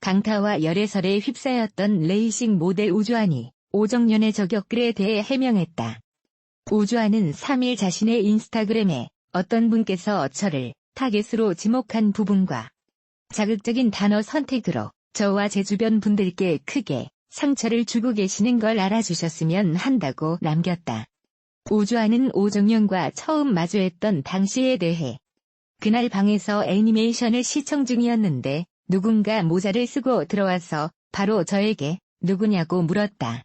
강타와 열애설에 휩싸였던 레이싱 모델 우주환이 오정연의 저격글에 대해 해명했다. 우주환은 3일 자신의 인스타그램에 어떤 분께서 저를 타겟으로 지목한 부분과 자극적인 단어 선택으로 저와 제 주변 분들께 크게 상처를 주고 계시는 걸 알아주셨으면 한다고 남겼다. 우주환은 오정연과 처음 마주했던 당시에 대해 그날 방에서 애니메이션을 시청 중이었는데 누군가 모자를 쓰고 들어와서 바로 저에게 누구냐고 물었다.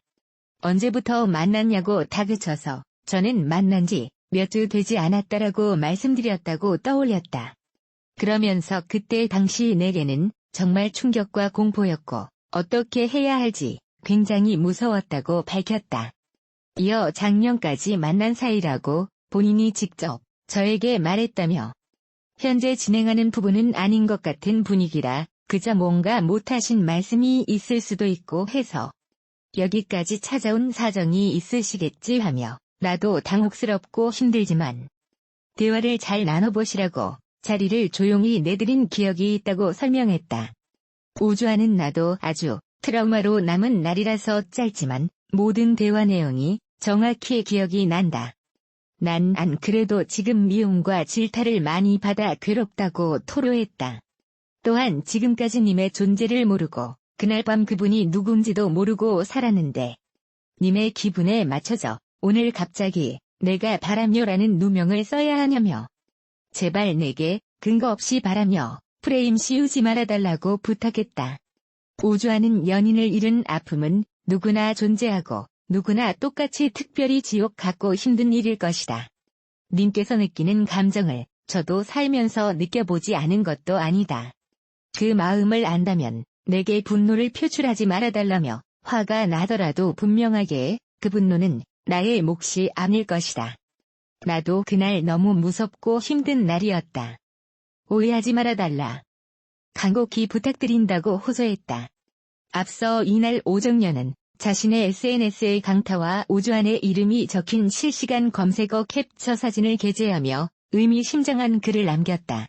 언제부터 만났냐고 다그쳐서 저는 만난 지 몇 주 되지 않았다라고 말씀드렸다고 떠올렸다. 그러면서 그때 당시 내게는 정말 충격과 공포였고 어떻게 해야 할지 굉장히 무서웠다고 밝혔다. 이어 작년까지 만난 사이라고 본인이 직접 저에게 말했다며 현재 진행하는 부분은 아닌 것 같은 분위기라 그저 뭔가 못하신 말씀이 있을 수도 있고 해서 여기까지 찾아온 사정이 있으시겠지 하며 나도 당혹스럽고 힘들지만 대화를 잘 나눠보시라고 자리를 조용히 내드린 기억이 있다고 설명했다. 우주환은 나도 아주 트라우마로 남은 날이라서 짧지만 모든 대화 내용이 정확히 기억이 난다. 난 안 그래도 지금 미움과 질타를 많이 받아 괴롭다고 토로했다. 또한 지금까지 님의 존재를 모르고 그날 밤 그분이 누군지도 모르고 살았는데 님의 기분에 맞춰져 오늘 갑자기 내가 바람요라는 누명을 써야 하냐며 제발 내게 근거 없이 바라며 프레임 씌우지 말아달라고 부탁했다. 우주환은 연인을 잃은 아픔은 누구나 존재하고 누구나 똑같이 특별히 지옥 같고 힘든 일일 것이다. 님께서 느끼는 감정을 저도 살면서 느껴보지 않은 것도 아니다. 그 마음을 안다면 내게 분노를 표출하지 말아달라며 화가 나더라도 분명하게 그 분노는 나의 몫이 아닐 것이다. 나도 그날 너무 무섭고 힘든 날이었다. 오해하지 말아달라. 간곡히 부탁드린다고 호소했다. 앞서 이날 오정연은 자신의 SNS에 강타와 우주환의 이름이 적힌 실시간 검색어 캡처 사진을 게재하며 의미심장한 글을 남겼다.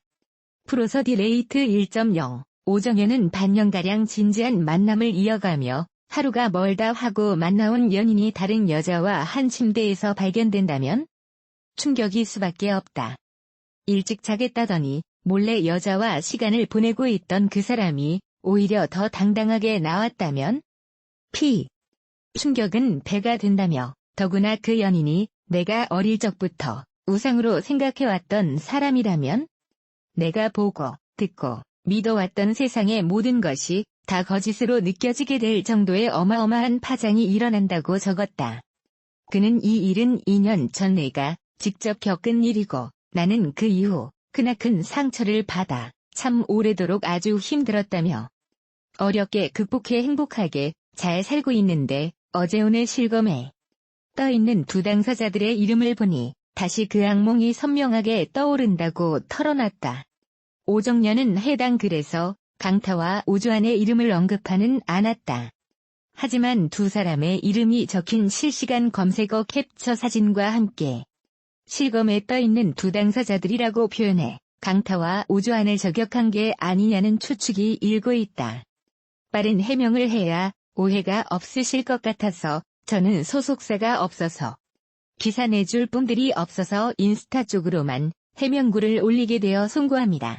프로서디 레이트 1.0 오정연은 반년가량 진지한 만남을 이어가며 하루가 멀다 하고 만나온 연인이 다른 여자와 한 침대에서 발견된다면 충격일 수밖에 없다. 일찍 자겠다더니 몰래 여자와 시간을 보내고 있던 그 사람이 오히려 더 당당하게 나왔다면 충격은 배가 된다며 더구나 그 연인이 내가 어릴 적부터 우상으로 생각해왔던 사람이라면 내가 보고 듣고 믿어왔던 세상의 모든 것이 다 거짓으로 느껴지게 될 정도의 어마어마한 파장이 일어난다고 적었다. 그는 이 일은 2년 전 내가 직접 겪은 일이고 나는 그 이후 크나큰 상처를 받아 참 오래도록 아주 힘들었다며 어렵게 극복해 행복하게 잘 살고 있는데 어제 오늘 실검에 떠있는 두 당사자들의 이름을 보니 다시 그 악몽이 선명하게 떠오른다고 털어놨다. 오정연은 해당 글에서 강타와 우주환의 이름을 언급하는 않았다. 하지만 두 사람의 이름이 적힌 실시간 검색어 캡처 사진과 함께 실검에 떠있는 두 당사자들이라고 표현해 강타와 우주환을 저격한 게 아니냐는 추측이 일고 있다. 빠른 해명을 해야 오해가 없으실 것 같아서 저는 소속사가 없어서 기사 내줄 분들이 없어서 인스타 쪽으로만 해명글을 올리게 되어 송구합니다.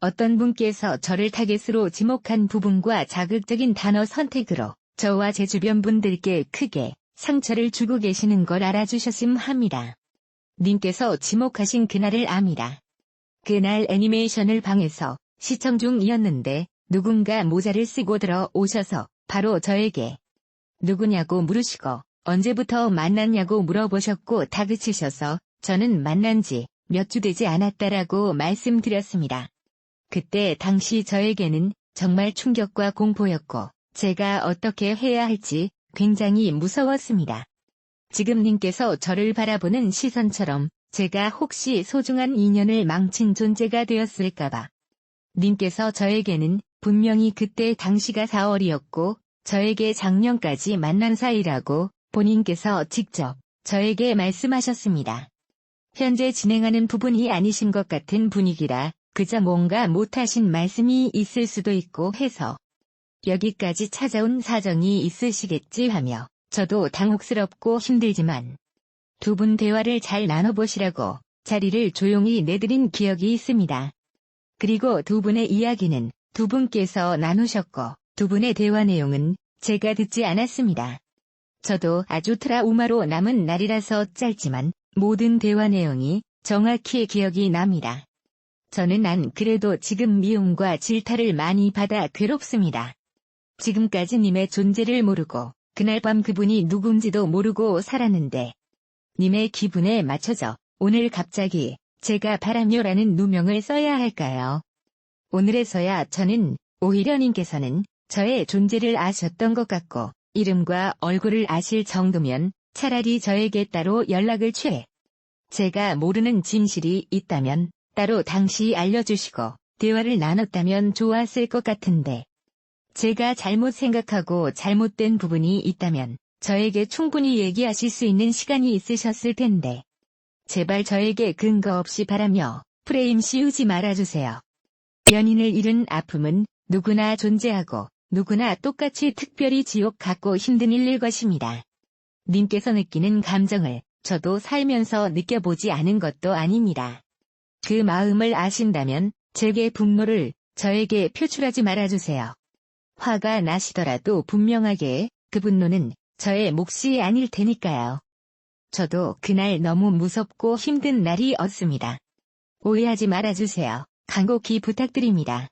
어떤 분께서 저를 타겟으로 지목한 부분과 자극적인 단어 선택으로 저와 제 주변 분들께 크게 상처를 주고 계시는 걸 알아주셨음 합니다. 님께서 지목하신 그날을 압니다. 그날 애니메이션을 방에서 시청 중이었는데 누군가 모자를 쓰고 들어오셔서 바로 저에게 누구냐고 물으시고 언제부터 만났냐고 물어보셨고 다그치셔서 저는 만난 지 몇 주 되지 않았다라고 말씀드렸습니다. 그때 당시 저에게는 정말 충격과 공포였고 제가 어떻게 해야 할지 굉장히 무서웠습니다. 지금 님께서 저를 바라보는 시선처럼 제가 혹시 소중한 인연을 망친 존재가 되었을까봐. 님께서 저에게는 분명히 그때 당시가 4월이었고 저에게 작년까지 만난 사이라고 본인께서 직접 저에게 말씀하셨습니다. 현재 진행하는 부분이 아니신 것 같은 분위기라 그저 뭔가 못하신 말씀이 있을 수도 있고 해서 여기까지 찾아온 사정이 있으시겠지 하며 저도 당혹스럽고 힘들지만 두 분 대화를 잘 나눠보시라고 자리를 조용히 내드린 기억이 있습니다. 그리고 두 분의 이야기는 두 분께서 나누셨고 두 분의 대화 내용은 제가 듣지 않았습니다. 저도 아주 트라우마로 남은 날이라서 짧지만 모든 대화 내용이 정확히 기억이 납니다. 저는 그래도 지금 미움과 질타를 많이 받아 괴롭습니다. 지금까지 님의 존재를 모르고 그날 밤 그분이 누군지도 모르고 살았는데 님의 기분에 맞춰져 오늘 갑자기 제가 바람요라는 누명을 써야 할까요? 오늘에서야 저는 오히려 님께서는 저의 존재를 아셨던 것 같고 이름과 얼굴을 아실 정도면 차라리 저에게 따로 연락을 취해 제가 모르는 진실이 있다면 따로 당시 알려주시고 대화를 나눴다면 좋았을 것 같은데 제가 잘못 생각하고 잘못된 부분이 있다면 저에게 충분히 얘기하실 수 있는 시간이 있으셨을 텐데 제발 저에게 근거 없이 바라며 프레임 씌우지 말아주세요. 연인을 잃은 아픔은 누구나 존재하고 누구나 똑같이 특별히 지옥 같고 힘든 일일 것입니다. 님께서 느끼는 감정을 저도 살면서 느껴보지 않은 것도 아닙니다. 그 마음을 아신다면 제게 분노를 저에게 표출하지 말아주세요. 화가 나시더라도 분명하게 그 분노는 저의 몫이 아닐 테니까요. 저도 그날 너무 무섭고 힘든 날이었습니다. 오해하지 말아주세요. 간곡히 부탁드립니다.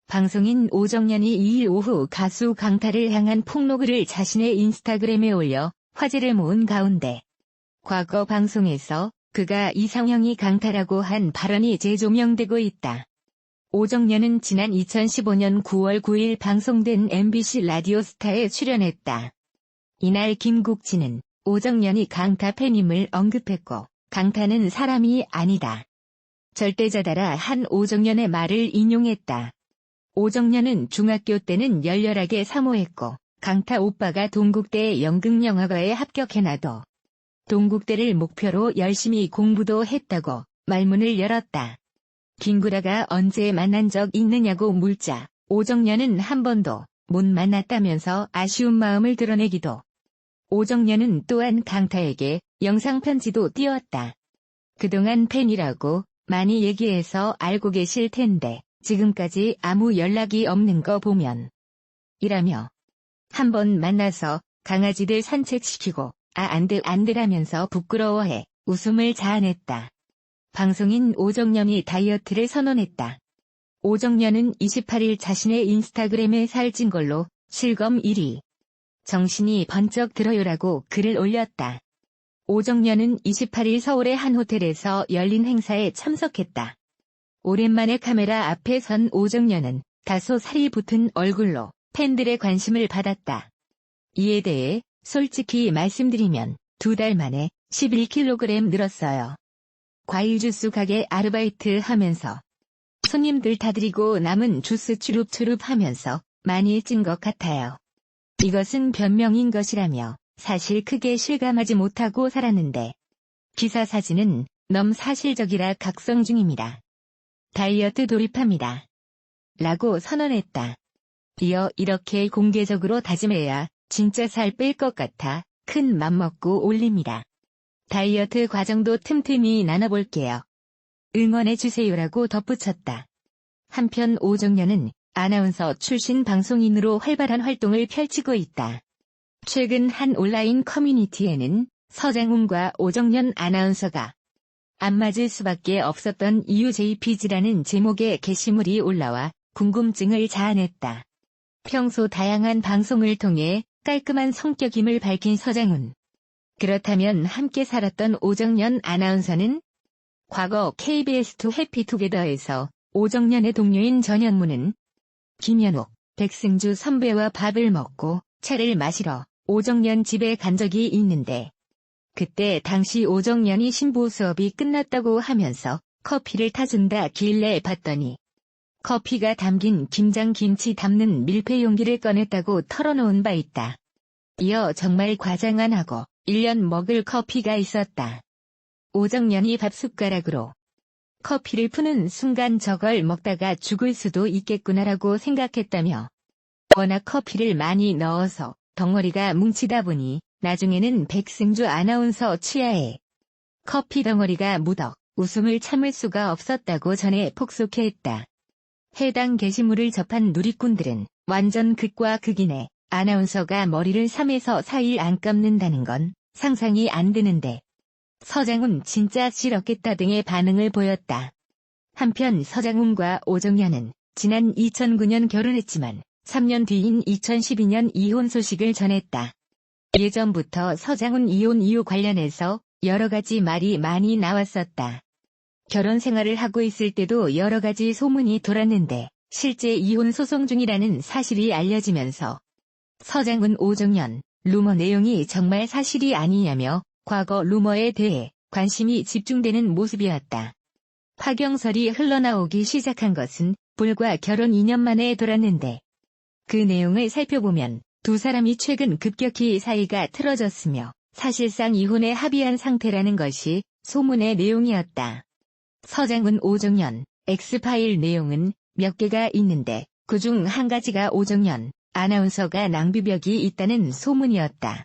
방송인 오정연이 2일 오후 가수 강타를 향한 폭로글을 자신의 인스타그램에 올려 화제를 모은 가운데 과거 방송에서 그가 이상형이 강타라고 한 발언이 재조명되고 있다. 오정연은 지난 2015년 9월 9일 방송된 MBC 라디오스타에 출연했다. 이날 김국진은 오정연이 강타 팬임을 언급했고 강타는 사람이 아니다. 절대자다라 한 오정연의 말을 인용했다. 오정연은 중학교 때는 열렬하게 사모했고 강타 오빠가 동국대 연극영화과에 합격해놔도 동국대를 목표로 열심히 공부도 했다고 말문을 열었다. 김구라가 언제 만난 적 있느냐고 묻자 오정연은 한 번도 못 만났다면서 아쉬운 마음을 드러내기도. 오정연은 또한 강타에게 영상편지도 띄웠다. 그동안 팬이라고 많이 얘기해서 알고 계실 텐데 지금까지 아무 연락이 없는 거 보면 이라며 한 번 만나서 강아지들 산책시키고 안돼라면서 부끄러워해 웃음을 자아냈다. 방송인 오정연이 다이어트를 선언했다. 오정연은 28일 자신의 인스타그램에 살찐 걸로 실검 1위. 정신이 번쩍 들어요라고 글을 올렸다. 오정연은 28일 서울의 한 호텔에서 열린 행사에 참석했다. 오랜만에 카메라 앞에 선 오정연은 다소 살이 붙은 얼굴로 팬들의 관심을 받았다. 이에 대해 솔직히 말씀드리면 2달 만에 11kg 늘었어요. 과일 주스 가게 아르바이트 하면서 손님들 타드리고 남은 주스 추룹추룹 하면서 많이 찐 것 같아요. 이것은 변명인 것이라며 사실 크게 실감하지 못하고 살았는데 기사 사진은 너무 사실적이라 각성 중입니다. 다이어트 돌입합니다. 라고 선언했다. 이어 이렇게 공개적으로 다짐해야 진짜 살 뺄 것 같아 큰 맘먹고 올립니다. 다이어트 과정도 틈틈이 나눠볼게요. 응원해주세요라고 덧붙였다. 한편 오정연은 아나운서 출신 방송인으로 활발한 활동을 펼치고 있다. 최근 한 온라인 커뮤니티에는 서장훈과 오정연 아나운서가 안 맞을 수밖에 없었던 이유 JPG라는 제목의 게시물이 올라와 궁금증을 자아냈다. 평소 다양한 방송을 통해 깔끔한 성격임을 밝힌 서장훈. 그렇다면 함께 살았던 오정연 아나운서는? 과거 KBS2 해피투게더에서 오정연의 동료인 전현무는 김현옥, 백승주 선배와 밥을 먹고 차를 마시러 오정연 집에 간 적이 있는데 그때 당시 오정연이 신부 수업이 끝났다고 하면서 커피를 타준다 길래 봤더니 커피가 담긴 김장김치 담는 밀폐 용기를 꺼냈다고 털어놓은 바 있다. 이어 정말 과장 안 하고 1년 먹을 커피가 있었다. 오정연이 밥숟가락으로 커피를 푸는 순간 저걸 먹다가 죽을 수도 있겠구나라고 생각했다며 워낙 커피를 많이 넣어서 덩어리가 뭉치다 보니 나중에는 백승주 아나운서 치아에 커피 덩어리가 묻어 웃음을 참을 수가 없었다고 전해 폭소케했다. 해당 게시물을 접한 누리꾼들은 완전 극과 극이네. 아나운서가 머리를 3에서 4일 안 감는다는 건 상상이 안 되는데 서장훈 진짜 싫었겠다 등의 반응을 보였다. 한편 서장훈과 오정연은 지난 2009년 결혼했지만 3년 뒤인 2012년 이혼 소식을 전했다. 예전부터 서장훈 이혼 이유 관련해서 여러 가지 말이 많이 나왔었다. 결혼 생활을 하고 있을 때도 여러 가지 소문이 돌았는데 실제 이혼 소송 중이라는 사실이 알려지면서 서장훈 오정연 루머 내용이 정말 사실이 아니냐며 과거 루머에 대해 관심이 집중되는 모습이었다. 파경설이 흘러나오기 시작한 것은 불과 결혼 2년 만에 돌았는데 그 내용을 살펴보면 두 사람이 최근 급격히 사이가 틀어졌으며 사실상 이혼에 합의한 상태라는 것이 소문의 내용이었다. 서장훈 오정연 X파일 내용은 몇 개가 있는데 그중 한 가지가 오정연 아나운서가 낭비벽이 있다는 소문이었다.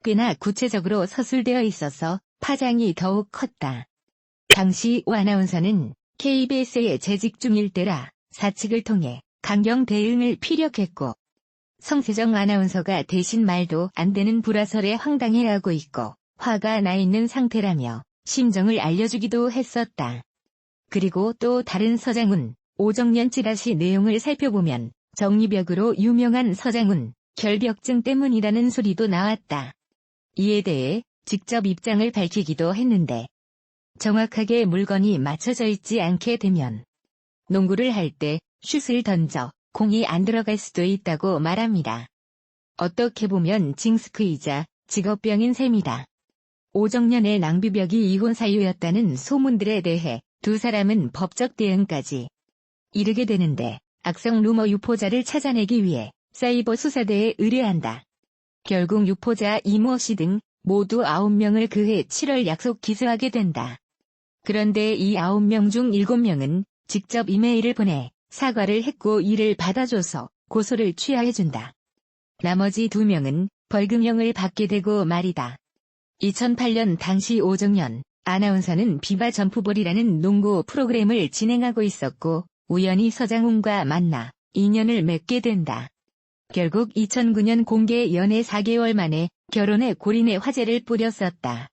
꽤나 구체적으로 서술되어 있어서 파장이 더욱 컸다. 당시 오 아나운서는 KBS에 재직 중일 때라 사측을 통해 강경 대응을 피력했고 성세정 아나운서가 대신 말도 안 되는 불화설에 황당해하고 있고 화가 나 있는 상태라며 심정을 알려주기도 했었다. 그리고 또 다른 서장훈, 오정연 찌라시 내용을 살펴보면 정리벽으로 유명한 서장훈, 결벽증 때문이라는 소리도 나왔다. 이에 대해 직접 입장을 밝히기도 했는데 정확하게 물건이 맞춰져 있지 않게 되면 농구를 할 때 슛을 던져 공이 안 들어갈 수도 있다고 말합니다. 어떻게 보면 징스크이자 직업병인 셈이다. 오정연의 낭비벽이 이혼 사유였다는 소문들에 대해 두 사람은 법적 대응까지 이르게 되는데 악성 루머 유포자를 찾아내기 위해 사이버 수사대에 의뢰한다. 결국 유포자 이모 씨 등 모두 9명을 그해 7월 약속 기소하게 된다. 그런데 이 9명 중 7명은 직접 이메일을 보내 사과를 했고 이를 받아줘서 고소를 취하해준다. 나머지 2명은 벌금형을 받게 되고 말이다. 2008년 당시 오정연 아나운서는 비바 점프볼이라는 농구 프로그램을 진행하고 있었고 우연히 서장훈과 만나 인연을 맺게 된다. 결국 2009년 공개 연애 4개월 만에 결혼에 골인의 화제를 뿌렸었다.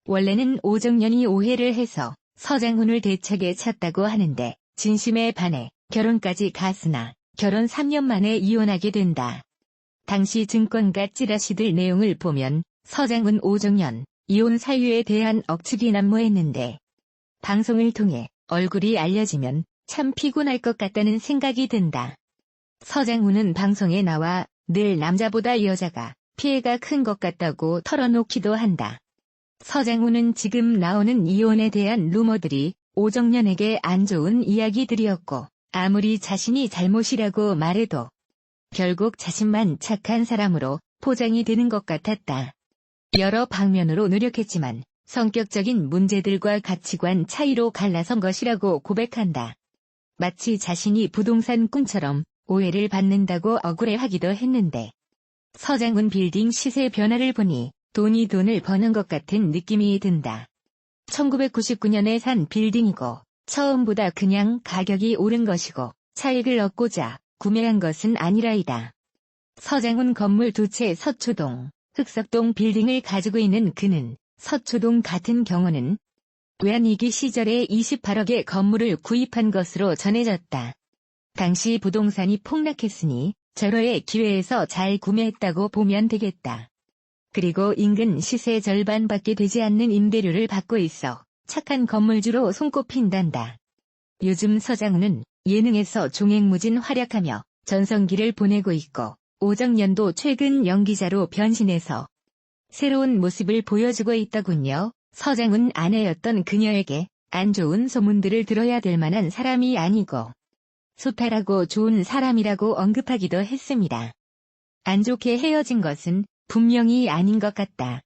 원래는 오정연이 오해를 해서 서장훈을 대책에 찼다고 하는데 진심에 반해 결혼까지 갔으나 결혼 3년 만에 이혼하게 된다. 당시 증권가 찌라시들 내용을 보면 서장훈 오정연 이혼 사유에 대한 억측이 난무했는데 방송을 통해 얼굴이 알려지면 참 피곤할 것 같다는 생각이 든다. 서장훈은 방송에 나와 늘 남자보다 여자가 피해가 큰 것 같다고 털어놓기도 한다. 서장훈은 지금 나오는 이혼에 대한 루머들이 오정연에게 안 좋은 이야기들이었고 아무리 자신이 잘못이라고 말해도 결국 자신만 착한 사람으로 포장이 되는 것 같았다. 여러 방면으로 노력했지만 성격적인 문제들과 가치관 차이로 갈라선 것이라고 고백한다. 마치 자신이 부동산 꿈처럼 오해를 받는다고 억울해하기도 했는데 서장훈 빌딩 시세 변화를 보니 돈이 돈을 버는 것 같은 느낌이 든다. 1999년에 산 빌딩이고 처음보다 그냥 가격이 오른 것이고 차익을 얻고자 구매한 것은 아니라이다. 서장훈 건물 두 채 서초동, 흑석동 빌딩을 가지고 있는 그는 서초동 같은 경우는 외환위기 시절에 28억의 건물을 구입한 것으로 전해졌다. 당시 부동산이 폭락했으니 절호의 기회에서 잘 구매했다고 보면 되겠다. 그리고 인근 시세 절반밖에 되지 않는 임대료를 받고 있어 착한 건물주로 손꼽힌단다. 요즘 서장훈은 예능에서 종횡무진 활약하며 전성기를 보내고 있고 오정연도 최근 연기자로 변신해서 새로운 모습을 보여주고 있더군요. 서장훈 아내였던 그녀에게 안 좋은 소문들을 들어야 될 만한 사람이 아니고 소탈하고 좋은 사람이라고 언급하기도 했습니다. 안 좋게 헤어진 것은 분명히 아닌 것 같다.